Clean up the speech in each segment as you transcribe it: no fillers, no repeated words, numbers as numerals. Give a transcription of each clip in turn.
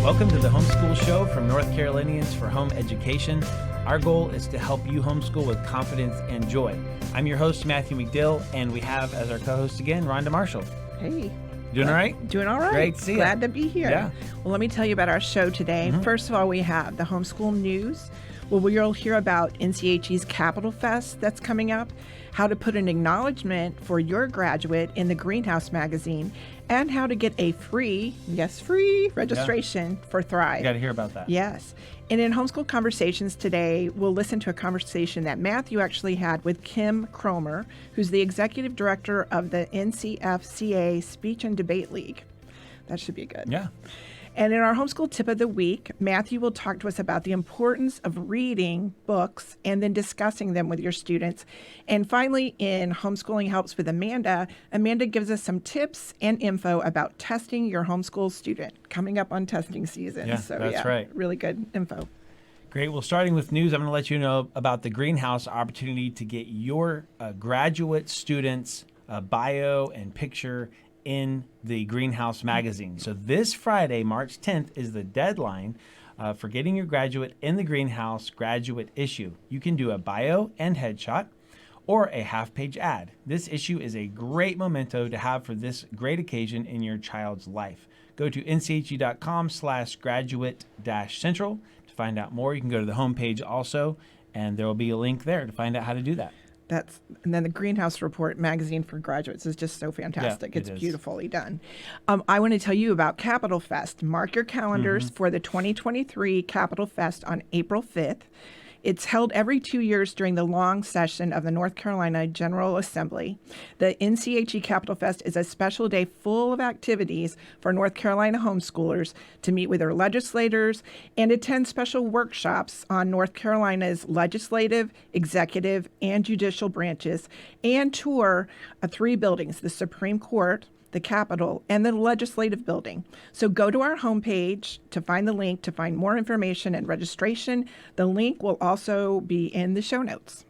Welcome to the Homeschool Show from North Carolinians for Home Education. Our goal is to help you homeschool with confidence and joy. I'm your host, Matthew McDill, and we have as our co-host again, Rhonda Marshall. Hey. Doing all right? Doing all right. Great to see you. Glad to be here. Yeah. Well, let me tell you about our show today. First of all, we have the homeschool news. Well, we'll hear about NCHE's Capital Fest that's coming up, how to put an acknowledgement for your graduate in the Greenhouse magazine, and how to get a free registration for Thrive. You got to hear about that. Yes. And in Homeschool Conversations today, we'll listen to a conversation that Matthew actually had with Kim Kromer, who's the executive director of the NCFCA Speech and Debate League. That should be good. Yeah. And in our Homeschool Tip of the Week, Matthew will talk to us about the importance of reading books and then discussing them with your students. And finally, in Homeschooling Helps with Amanda, Amanda gives us some tips and info about testing your homeschool student, coming up on testing season. Yeah, that's right. Really good info. Great. Well, starting with news, I'm going to let you know about the Greenhouse opportunity to get your graduate students' bio and picture in the Greenhouse magazine. So this Friday, March 10th, is the deadline for getting your graduate in the Greenhouse graduate issue. You can do a bio and headshot or a half-page ad. This issue is a great memento to have for this great occasion in your child's life. Go to nche.com/graduate-central to find out more. You can go to the homepage also, and there will be a link there to find out how to do that. And then the Greenhouse Report magazine for graduates is just so fantastic. Yeah, it's beautifully done. I want to tell you about Capital Fest. Mark your calendars for the 2023 Capital Fest on April 5th. It's held every 2 years during the long session of the North Carolina General Assembly. The NCHE Capital Fest is a special day full of activities for North Carolina homeschoolers to meet with their legislators and attend special workshops on North Carolina's legislative, executive, and judicial branches, and tour 3 buildings: the Supreme Court, the Capitol, and the Legislative Building. So go to our homepage to find the link to find more information and registration. The link will also be in the show notes.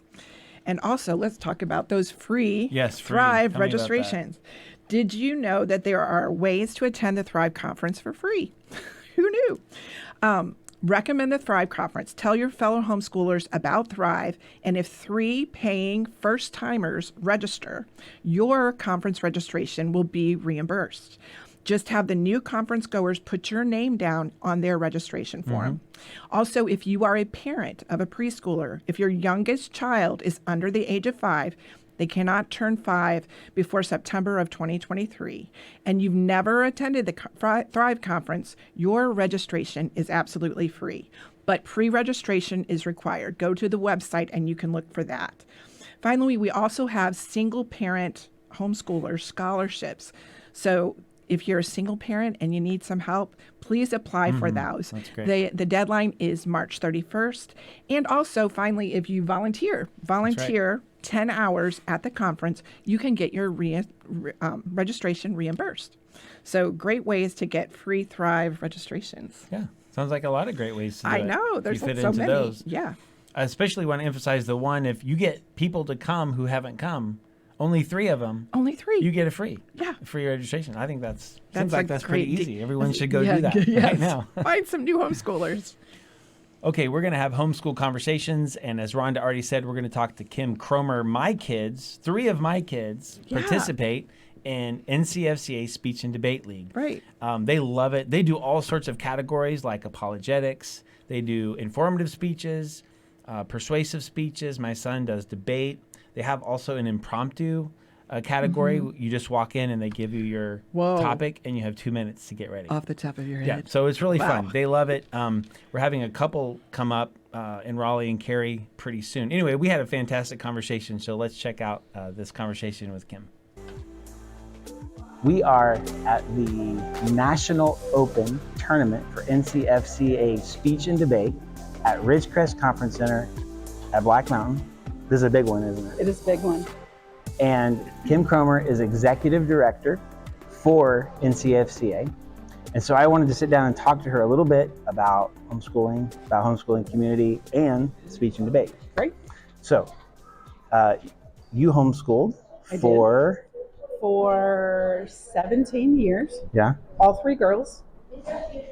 And also, let's talk about those free Thrive registrations. Did you know that there are ways to attend the Thrive Conference for free? Who knew? Recommend the Thrive Conference. Tell your fellow homeschoolers about Thrive, and if 3 paying first-timers register, your conference registration will be reimbursed. Just have the new conference goers put your name down on their registration form. Also, if you are a parent of a preschooler, if your youngest child is under the age of 5, they cannot turn 5 before September of 2023, and you've never attended the Thrive Conference, your registration is absolutely free. But pre-registration is required. Go to the website and you can look for that. Finally, we also have single-parent homeschooler scholarships. So if you're a single parent and you need some help, please apply for those. That's great. The deadline is March 31st. And also, finally, if you volunteer 10 hours at the conference, you can get your registration reimbursed. So great ways to get free Thrive registrations. Yeah. Sounds like a lot of great ways to do it. I know. There's you fit so into many. Those. Yeah. I especially want to emphasize the one, if you get people to come who haven't come, only 3 of them. Only 3. You get a free registration. I think seems like that's pretty easy. Everyone should go do that right now. Find some new homeschoolers. Okay, we're going to have Homeschool Conversations, and as Rhonda already said, we're going to talk to Kim Kromer. 3 of my kids participate in NCFCA Speech and Debate League. Right. They love it. They do all sorts of categories like apologetics. They do informative speeches, persuasive speeches. My son does debate. They have also an impromptu category. You just walk in and they give you your topic, and you have 2 minutes to get ready. Off the top of your head. Yeah, so it's really fun. They love it. We're having a couple come up in Raleigh and Cary pretty soon. Anyway, we had a fantastic conversation, so let's check out this conversation with Kim. We are at the National Open Tournament for NCFCA Speech and Debate at Ridgecrest Conference Center at Black Mountain. This is a big one, isn't it? It is a big one. And Kim Kromer is Executive Director for NCFCA. And so I wanted to sit down and talk to her a little bit about homeschooling community, and speech and debate. Great. So you homeschooled for 17 years. Yeah. All 3 girls.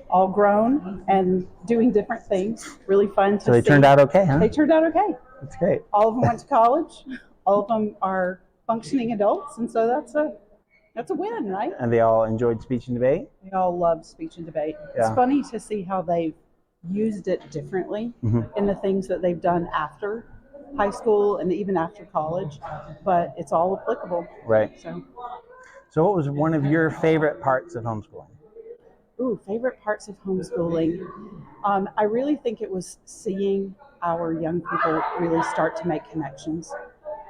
all grown and doing different things. Really fun to see. So they turned out okay, huh? They turned out okay. That's great. All of them went to college. All of them are functioning adults, and so that's a win, right? And they all enjoyed speech and debate? They all loved speech and debate. Yeah. It's funny to see how they've used it differently in the things that they've done after high school and even after college, but it's all applicable. Right. So what was one of your favorite parts of homeschooling? Favorite parts of homeschooling. I really think it was seeing our young people really start to make connections.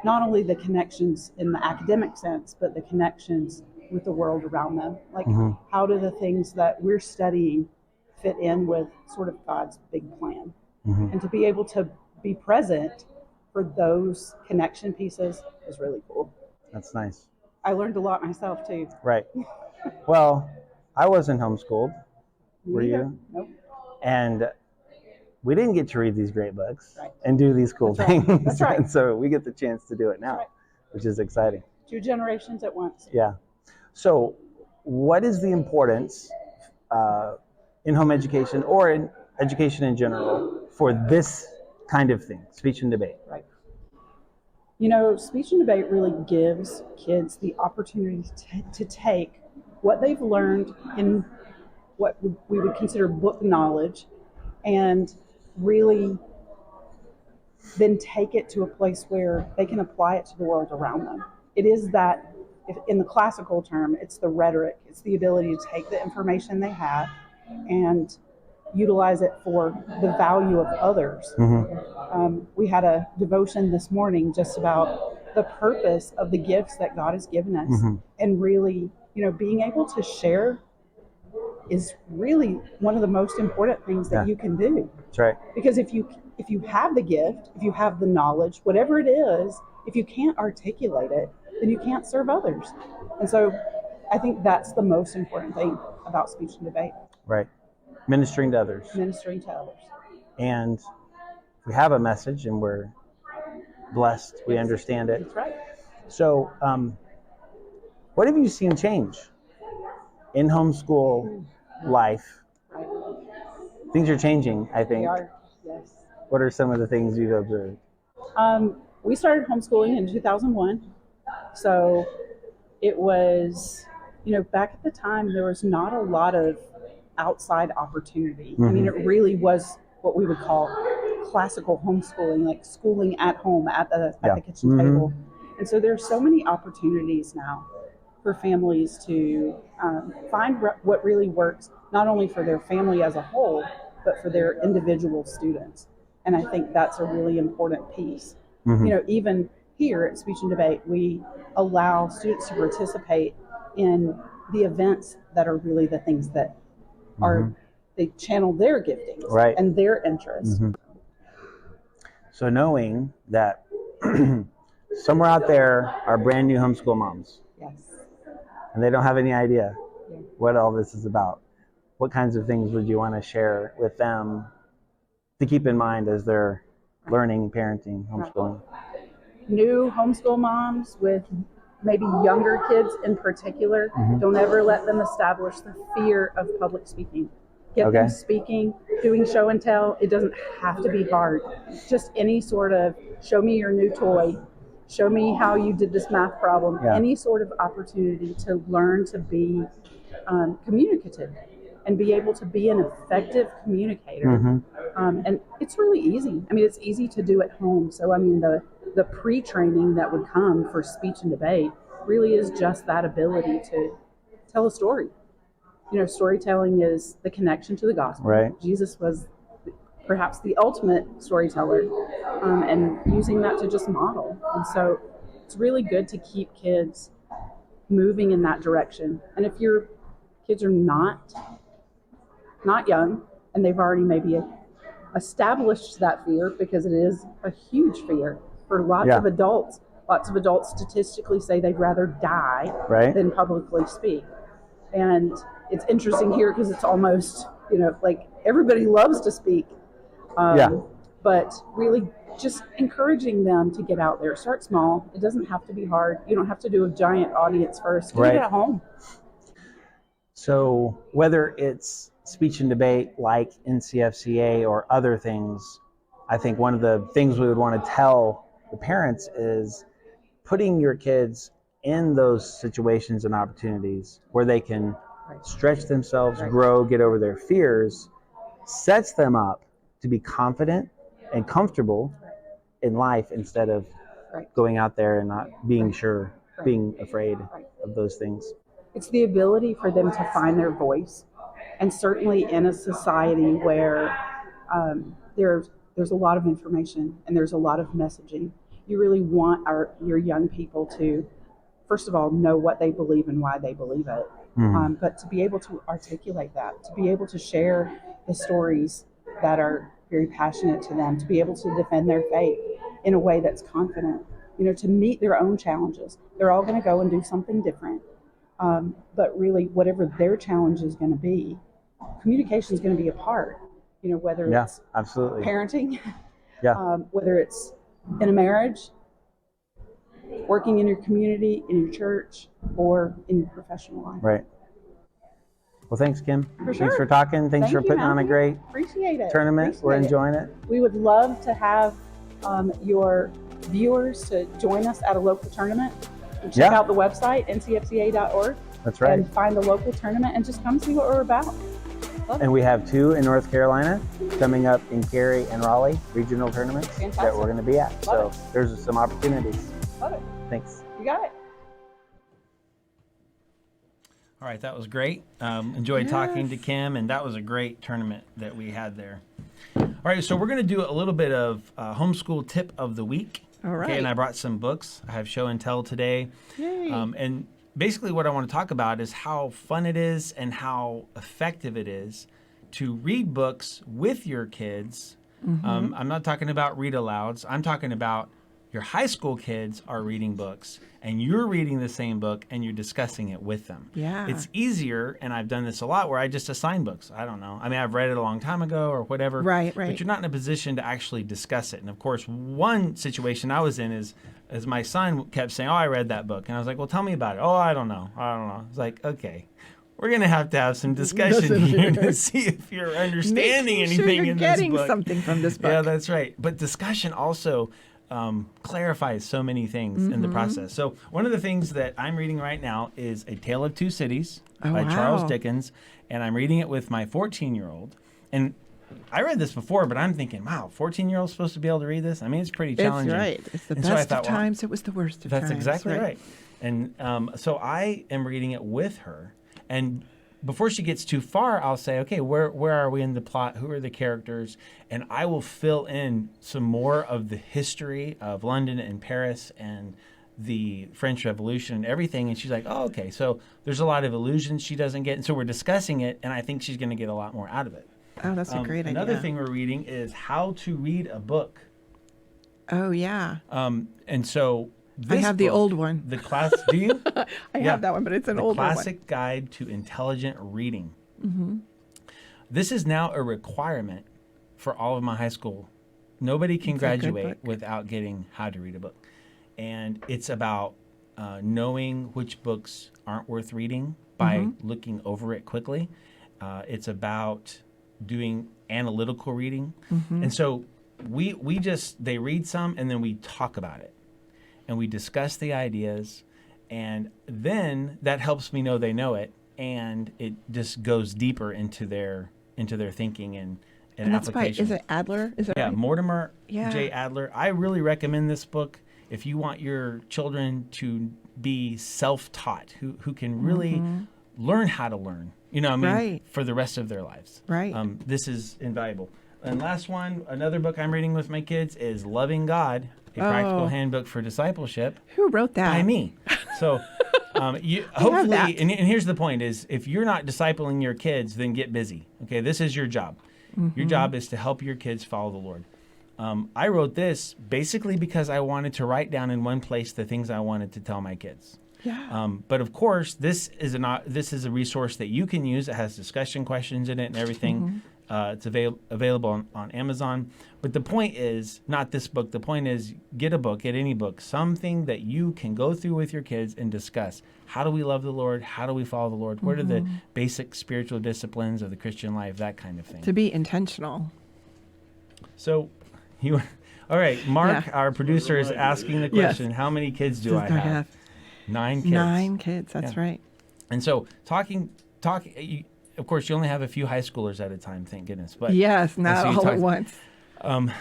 Not only the connections in the academic sense, but the connections with the world around them. Like, how do the things that we're studying fit in with sort of God's big plan? And to be able to be present for those connection pieces is really cool. That's nice. I learned a lot myself too. Right. Well, I wasn't homeschooled. Were Neither. you? Nope. And we didn't get to read these great books Right. and do these cool That's right. things. That's right. And so we get the chance to do it now, That's right. which is exciting. 2 generations at once. Yeah. So what is the importance in home education or in education in general for this kind of thing, speech and debate? Right. Speech and debate really gives kids the opportunity to take what they've learned in what we would consider book knowledge and really then take it to a place where they can apply it to the world around them. It is that, if in the classical term, it's the rhetoric. It's the ability to take the information they have and utilize it for the value of others. We had a devotion this morning just about the purpose of the gifts that God has given us, and really, being able to share is really one of the most important things that you can do. That's right. Because if you have the gift, if you have the knowledge, whatever it is, if you can't articulate it, then you can't serve others. And so I think that's the most important thing about speech and debate. Right. Ministering to others. Ministering to others. And we have a message and we're blessed. We understand it. That's right. So what have you seen change in homeschool life? Right. Things are changing, I think. They are, yes. What are some of the things you've observed? We started homeschooling in 2001. So it was, back at the time, there was not a lot of outside opportunity. I mean, it really was what we would call classical homeschooling, like schooling at home at the kitchen table. And so there's so many opportunities now for families to find what really works, not only for their family as a whole, but for their individual students. And I think that's a really important piece. Even here at Speech and Debate, we allow students to participate in the events that are really the things that are, they channel their giftings and their interests. So knowing that somewhere out there are brand new homeschool moms. Yes. And they don't have any idea what all this is about. What kinds of things would you want to share with them to keep in mind as they're learning, parenting, homeschooling? New homeschool moms with maybe younger kids in particular, don't ever let them establish the fear of public speaking. Get them speaking, doing show and tell. It doesn't have to be hard. Just any sort of show me your new toy, show me how you did this math problem, any sort of opportunity to learn to be communicative and be able to be an effective communicator. And it's really easy. I mean, it's easy to do at home. So, I mean, the pre-training that would come for speech and debate really is just that ability to tell a story. Storytelling is the connection to the gospel. Right. Jesus was perhaps the ultimate storyteller, and using that to just model. And so it's really good to keep kids moving in that direction. And if your kids are not young and they've already maybe established that fear, because it is a huge fear for lots of adults. Lots of adults statistically say they'd rather die than publicly speak. And it's interesting here because it's almost, like everybody loves to speak. But really just encouraging them to get out there. Start small. It doesn't have to be hard. You don't have to do a giant audience first. Do it at home. So whether it's speech and debate like NCFCA or other things, I think one of the things we would want to tell the parents is putting your kids in those situations and opportunities where they can stretch themselves, grow, get over their fears, sets them up to be confident and comfortable in life instead of going out there and not being sure, being afraid of those things. It's the ability for them to find their voice. And certainly in a society where there's a lot of information and there's a lot of messaging, you really want your young people to, first of all, know what they believe and why they believe it. But to be able to articulate that, to be able to share the stories that are very passionate to them, to be able to defend their faith in a way that's confident, to meet their own challenges. They're all going to go and do something different. But really, whatever their challenge is going to be, communication is going to be a part, whether it's absolutely parenting, yeah, whether it's in a marriage, working in your community, in your church, or in your professional life. Right. Well, thanks, Kim. For sure. Thanks for talking. Thanks for putting on a great tournament. We're enjoying it. We would love to have your viewers to join us at a local tournament. Check out the website, ncfca.org. That's right. And find the local tournament and just come see what we're about. And we have 2 in North Carolina coming up in Cary and Raleigh, regional tournaments that we're going to be at. So there's some opportunities. Love it. Thanks. You got it. All right, that was great. Enjoyed talking to Kim, and that was a great tournament that we had there. All right, so we're going to do a little bit of homeschool tip of the week. All right. Okay, and I brought some books. I have show and tell today. Yay. And basically what I want to talk about is how fun it is and how effective it is to read books with your kids. I'm not talking about read alouds. I'm talking about your high school kids are reading books and you're reading the same book and you're discussing it with them. Yeah. It's easier, and I've done this a lot, where I just assign books. I don't know. I mean, I've read it a long time ago or whatever. Right. But you're not in a position to actually discuss it. And of course, one situation I was in is my son kept saying, "Oh, I read that book." And I was like, "Well, tell me about it." "Oh, I don't know. It's like, okay. We're going to have some discussion here to see if you're understanding anything in this book. Getting something from this book. Yeah, that's right. But discussion also clarifies so many things in the process. So one of the things that I'm reading right now is A Tale of Two Cities by Charles Dickens, and I'm reading it with my 14-year-old. And I read this before, but I'm thinking, wow, 14-year-old's supposed to be able to read this? I mean, it's pretty challenging. It's right. It's the And best so I thought, of times. It was the worst of times. That's exactly right. And so I am reading it with her. And before she gets too far, I'll say, okay, where are we in the plot? Who are the characters? And I will fill in some more of the history of London and Paris and the French Revolution and everything. And she's like, oh, okay. So there's a lot of illusions she doesn't get. And so we're discussing it, and I think she's going to get a lot more out of it. Oh, that's a great idea. Another thing we're reading is How to Read a Book. Oh, yeah. And so I have the book, old one. The class, do you? I have that one, but it's an older one. The Classic Guide to Intelligent Reading. This is now a requirement for all of my high school. Nobody can graduate without getting How to Read a Book. And it's about knowing which books aren't worth reading by looking over it quickly. It's about doing analytical reading. And so they read some and then we talk about it. And we discuss the ideas, and then that helps me know they know it, and it just goes deeper into their thinking and that's application. Is it Adler? Is it right? Mortimer J. Adler. I really recommend this book if you want your children to be self-taught, who can really learn how to learn. For the rest of their lives. Right. This is invaluable. And last one, another book I'm reading with my kids is Loving God, a Practical Handbook for Discipleship. Who wrote that? By me. So you hopefully, and here's the point is, if you're not discipling your kids, then get busy. Okay, this is your job. Your job is to help your kids follow the Lord. I wrote this basically because I wanted to write down in one place the things I wanted to tell my kids. Yeah. But of course, this is a resource that you can use. It has discussion questions in it and everything. It's available on Amazon. But the point is not this book. The point is get a book, get any book, something that you can go through with your kids and discuss. How do we love the Lord? How do we follow the Lord? What are the basic spiritual disciplines of the Christian life? That kind of thing. To be intentional. So, all right, Mark, our producer, is asking the question, how many kids do I have? 9 kids. 9 kids, that's right. And so of course, you only have a few high schoolers at a time, thank goodness. But Yes, not all at once.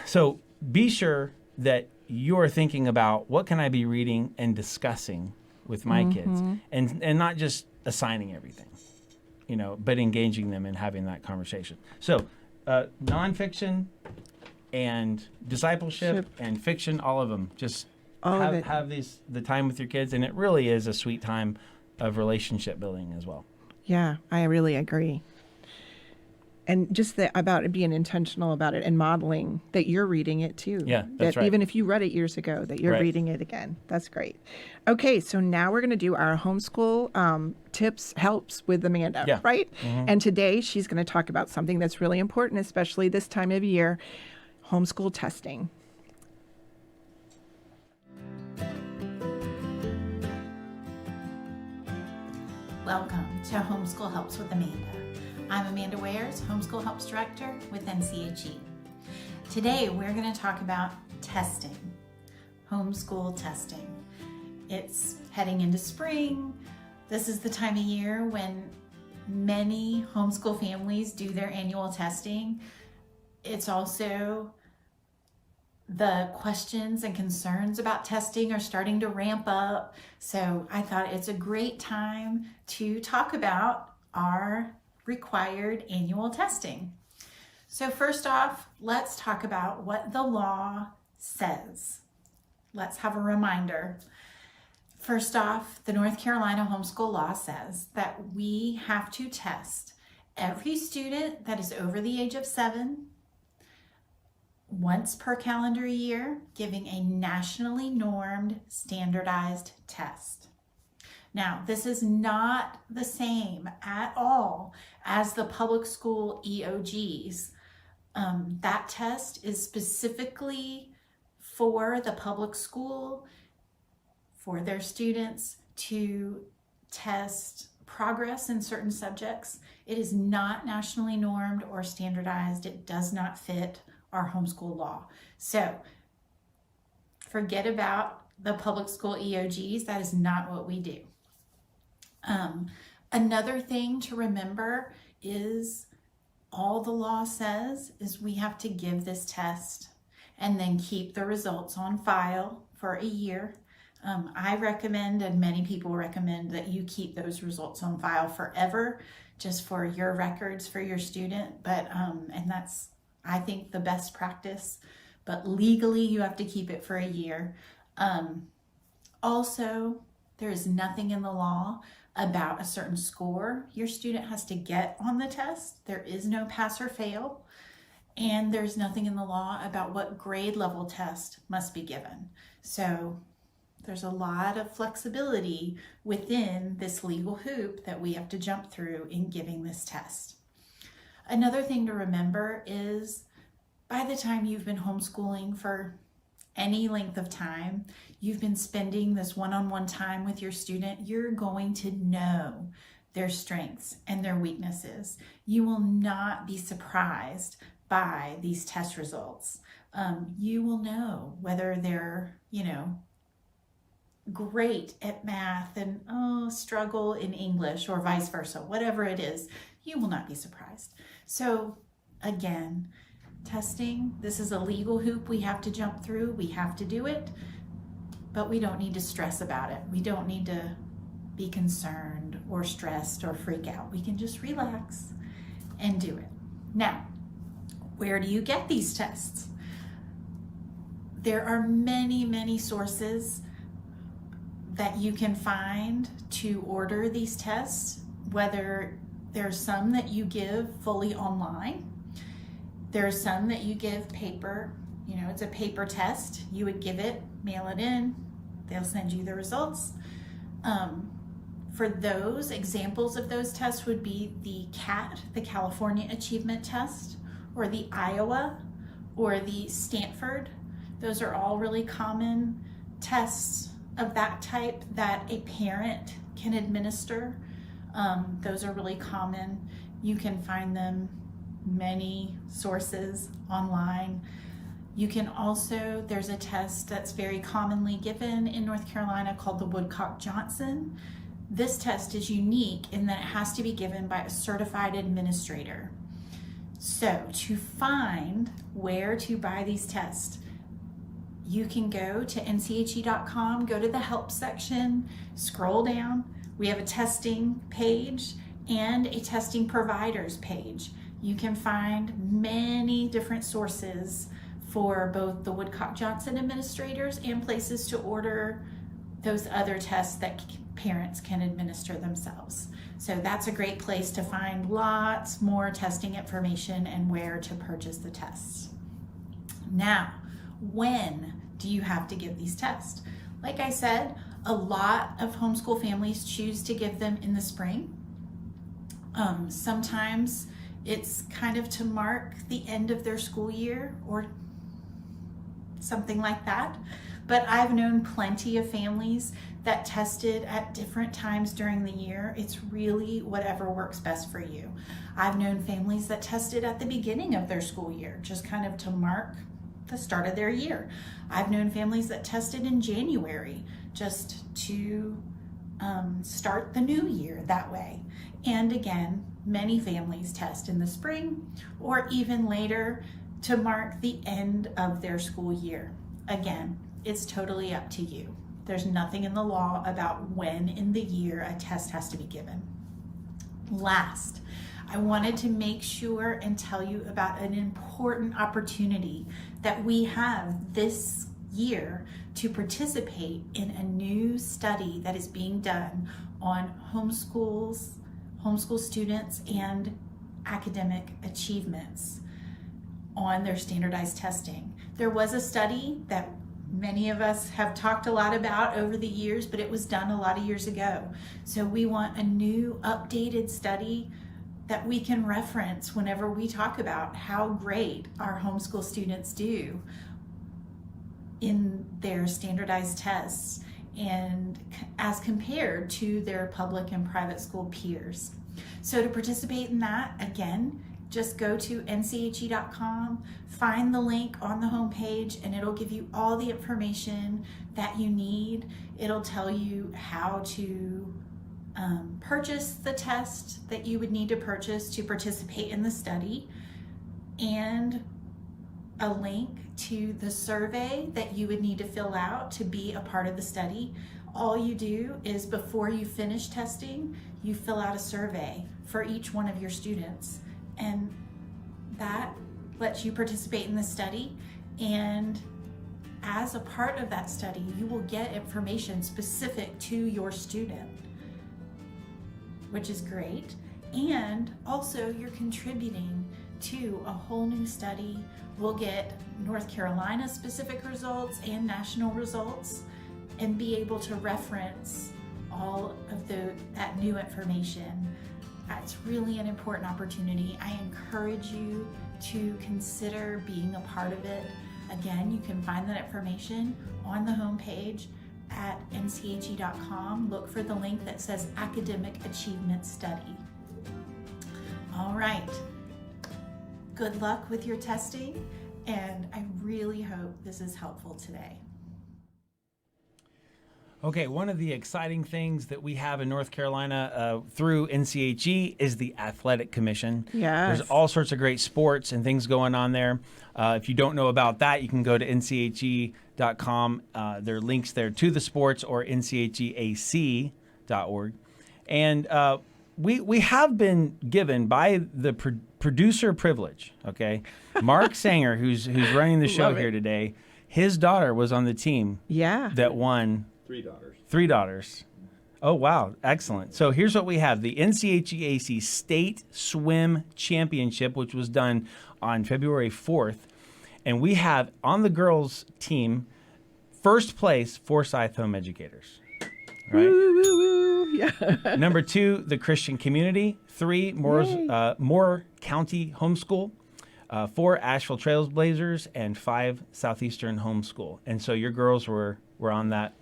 So be sure that you're thinking about what can I be reading and discussing with my kids, and not just assigning everything, but engaging them and having that conversation. So nonfiction and discipleship and fiction, all of them, just have the time with your kids, and it really is a sweet time of relationship building as well. Yeah, I really agree. And just about it being intentional about it and modeling that you're reading it too. Yeah, that's right. Even if you read it years ago, that you're reading it again. That's great. Okay, so now we're going to do our homeschool tips, helps with Amanda, right? And today she's going to talk about something that's really important, especially this time of year, homeschool testing. Welcome to Homeschool Helps with Amanda. I'm Amanda Wares, Homeschool Helps Director with NCHE. Today we're going to talk about testing, homeschool testing. It's heading into spring. This is the time of year when many homeschool families do their annual testing. It's also the questions and concerns about testing are starting to ramp up. So I thought it's a great time to talk about our required annual testing. So first off, let's talk about what the law says. Let's have a reminder. First off, the North Carolina homeschool law says that we have to test every student that is over the age of 7 once per calendar year, giving a nationally normed, standardized test. Now, this is not the same at all as the public school EOGs. That test is specifically for the public school, for their students to test progress in certain subjects. It is not nationally normed or standardized. It does not fit our homeschool law. So forget about the public school EOGs. That is not what we do. Another thing to remember is all the law says is we have to give this test and then keep the results on file for a year. I recommend, and many people recommend, that you keep those results on file forever, just for your records for your student. But and that's, I think, the best practice, but legally you have to keep it for a year. Also, there is nothing in the law about a certain score your student has to get on the test. There is no pass or fail, and there's nothing in the law about what grade level test must be given. So there's a lot of flexibility within this legal hoop that we have to jump through in giving this test. Another thing to remember is by the time you've been homeschooling for any length of time, you've been spending this one-on-one time with your student, you're going to know their strengths and their weaknesses. You will not be surprised by these test results. You will know whether they're, great at math and struggle in English, or vice versa, whatever it is, you will not be surprised. So again, testing, this is a legal hoop we have to jump through. We have to do it, but we don't need to stress about it. We don't need to be concerned or stressed or freak out. We can just relax and do it. Now, where do you get these tests? There are many, many sources that you can find to order these tests, whether there's some that you give fully online. There's some that you give paper, it's a paper test. You would give it, mail it in, they'll send you the results. For those, examples of those tests would be the CAT, the California Achievement Test, or the Iowa or the Stanford. Those are all really common tests of that type that a parent can administer. Those are really common. You can find them many sources online. You can also, there's a test that's very commonly given in North Carolina called the Woodcock-Johnson. This test is unique in that it has to be given by a certified administrator. So to find where to buy these tests, you can go to nche.com, go to the help section, scroll down. We have a testing page and a testing providers page. You can find many different sources for both the Woodcock-Johnson administrators and places to order those other tests that parents can administer themselves. So that's a great place to find lots more testing information and where to purchase the tests. Now, when do you have to give these tests? Like I said, a lot of homeschool families choose to give them in the spring. Sometimes it's kind of to mark the end of their school year or something like that. But I've known plenty of families that tested at different times during the year. It's really whatever works best for you. I've known families that tested at the beginning of their school year, just kind of to mark the start of their year. I've known families that tested in January just to start the new year that way. And again, many families test in the spring or even later to mark the end of their school year. Again, it's totally up to you. There's nothing in the law about when in the year a test has to be given. Last, I wanted to make sure and tell you about an important opportunity that we have this year to participate in a new study that is being done on homeschool students and academic achievements on their standardized testing. There was a study that many of us have talked a lot about over the years, but it was done a lot of years ago. So we want a new updated study that we can reference whenever we talk about how great our homeschool students do in their standardized tests and as compared to their public and private school peers. So to participate in that, again, just go to nche.com, find the link on the homepage, and it'll give you all the information that you need. It'll tell you how to purchase the test that you would need to purchase to participate in the study, and a link to the survey that you would need to fill out to be a part of the study. All you do is before you finish testing, you fill out a survey for each one of your students, and that lets you participate in the study. And as a part of that study, you will get information specific to your student, which is great. And also you're contributing to a whole new study. We'll get North Carolina specific results and national results and be able to reference all of that new information. It's really an important opportunity. I encourage you to consider being a part of it. Again, you can find that information on the homepage at nche.com. Look for the link that says Academic Achievement Study. All right. Good luck with your testing, and I really hope this is helpful today. Okay, one of the exciting things that we have in North Carolina through NCHE is the Athletic Commission. Yes. There's all sorts of great sports and things going on there. If you don't know about that, you can go to nche.com. There are links there to the sports, or ncheac.org. And we have been given by the producer privilege, okay? Mark Sanger, who's running the show here today, his daughter was on the team that won. Three daughters. Oh, wow. Excellent. So here's what we have. The NCHEAC State Swim Championship, which was done on February 4th. And we have on the girls' team, first place, Forsyth Home Educators. Right? Woo, woo, woo. Yeah. Number 2, the Christian Community. 3, Moore County Homeschool. 4 Asheville Trailblazers, and 5 Southeastern Homeschool. And so your girls were on that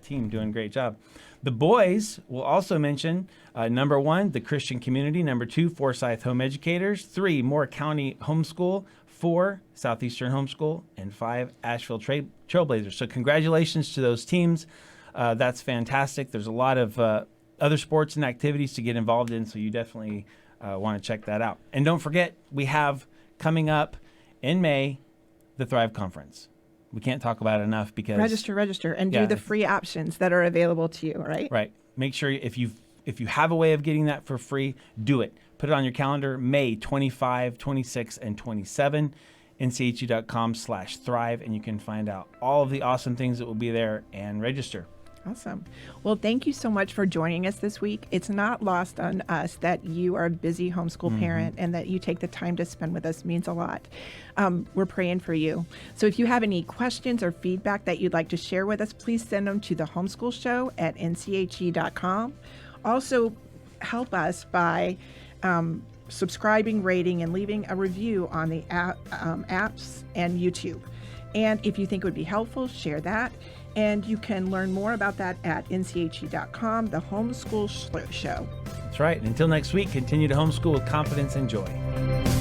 team, doing a great job. The boys will also mention number 1, the Christian Community, number 2, Forsyth Home Educators, 3, Moore County Homeschool, 4, Southeastern Homeschool, and 5, Asheville Trailblazers. So congratulations to those teams. That's fantastic. There's a lot of other sports and activities to get involved in, so you definitely want to check that out. And don't forget, we have coming up in May the Thrive Conference. We can't talk about it enough because register and do the free options that are available to you, right? Right. Make sure if you have a way of getting that for free, do it. Put it on your calendar, May 25, 26, and 27, nchu.com/thrive, and you can find out all of the awesome things that will be there and register. Awesome. Well, thank you so much for joining us this week. It's not lost on us that you are a busy homeschool parent, and that you take the time to spend with us means a lot. We're praying for you. So if you have any questions or feedback that you'd like to share with us, please send them to the Homeschool Show at nche.com. Also, help us by subscribing, rating, and leaving a review on the apps and YouTube. And if you think it would be helpful, share that. And you can learn more about that at nche.com, the Homeschool Show. That's right. And until next week, continue to homeschool with confidence and joy.